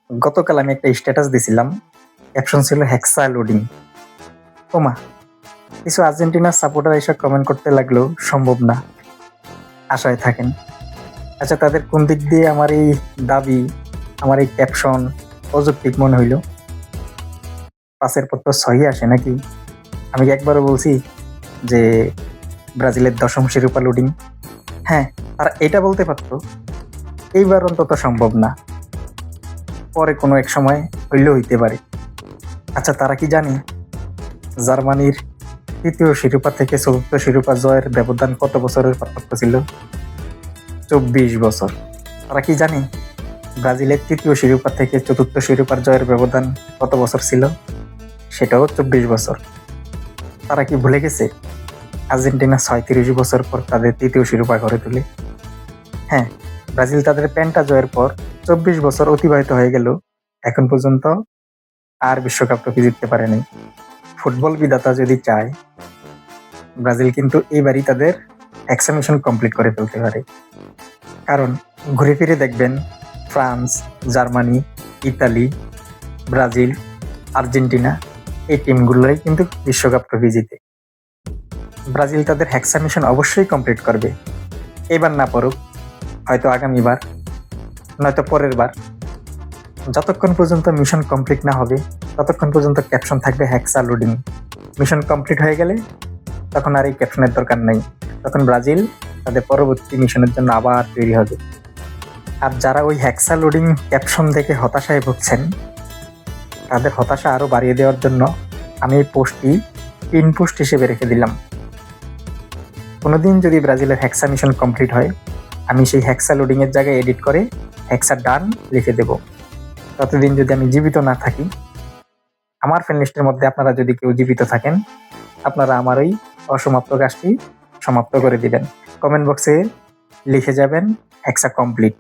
গতকাল আমি একটা স্ট্যাটাস দিছিলাম, ক্যাপশন ছিল হেক্সা লোডিং। ওমা, কিছু আর্জেন্টিনার সাপোর্টার এসে কমেন্ট করতে লাগলো সম্ভব না, আশায় থাকেন। আচ্ছা, তাদের কোন দিক দিয়ে আমার এই দাবি, আমার এই ক্যাপশন অযৌক্তিক মনে হইল? পাসের পর তো সহি আসে নাকি? আমি কি একবারও বলছি যে ব্রাজিলের 10ম শিরোপা লোডিং? হ্যাঁ, তারা এটা বলতে পারতো, এইবার অন্তত সম্ভব না, পরে কোনো এক সময় হইলেও হইতে পারে। আচ্ছা, তারা কি জানে জার্মানির ৩য় শিরোপা থেকে ৪র্থ শিরোপা জয়ের ব্যবধান কত বছরের পার্থক্য ছিল? ২৪ বছর। তারা কি জানে ব্রাজিলের ৩য় শিরোপা থেকে ৪র্থ শিরোপার জয়ের ব্যবধান কত বছর ছিল? সেটাও ২৪ বছর। তারা কি ভুলে গেছে আর্জেন্টিনা ৩৬ বছর পর তাদের ৩য় শিরোপা ঘরে তোলে? হ্যাঁ, ব্রাজিল তাদের পেন্টা জয়ের পর ২৪ বছর অতিবাহিত হয়ে গেল, এখন পর্যন্ত আর বিশ্বকাপ ট্রফি জিততে পারেনি। ফুটবল বিধাতা যদি চায়, ব্রাজিল কিন্তু এইবারই তাদের হেক্সা মিশন কমপ্লিট করে ফেলতে পারে। কারণ ঘুরে ফিরে দেখবেন France, Germany, Italy, Brazil, Argentina এই টিমগুলোই কিন্তু বিশ্বকাপ ট্রফি জিতে। ব্রাজিল তাদের হেক্সা মিশন অবশ্যই কমপ্লিট করবে, এবার না পড়ুক, হয়তো আগামীবার, নয়তো পরের বার। যতক্ষণ পর্যন্ত মিশন কমপ্লিট না হবে ততক্ষণ পর্যন্ত ক্যাপশন থাকবে হেক্সা লোডিং। মিশন কমপ্লিট হয়ে গেলে তখন আর এই ক্যাপশনের দরকার নেই, তখন ব্রাজিল তাদের পরবর্তী মিশনের জন্য আবার তৈরি হবে। আর যারা ওই হেক্সা লোডিং ক্যাপশন দেখে হতাশায় ভুগছেন, তাদের হতাশা আরও বাড়িয়ে দেওয়ার জন্য আমি এই পোস্টটি পিন পোস্ট হিসেবে রেখে দিলাম। কোনোদিন যদি ব্রাজিলের হেক্সা মিশন কমপ্লিট হয়, আমি সেই হেক্সা লোডিংয়ের জায়গায় এডিট করে হেক্সা ডান লিখে দেব। ততদিন যদি আমি জীবিত না থাকি, আমার ফ্রেন্ড লিস্টের মধ্যে আপনারা যদি কেউ জীবিত থাকেন, আপনারা আমার ওই অসমাপ্ত কাজটি সমাপ্ত করে দিবেন। কমেন্ট বক্সে লিখে যাবেন হেক্সা কমপ্লিট।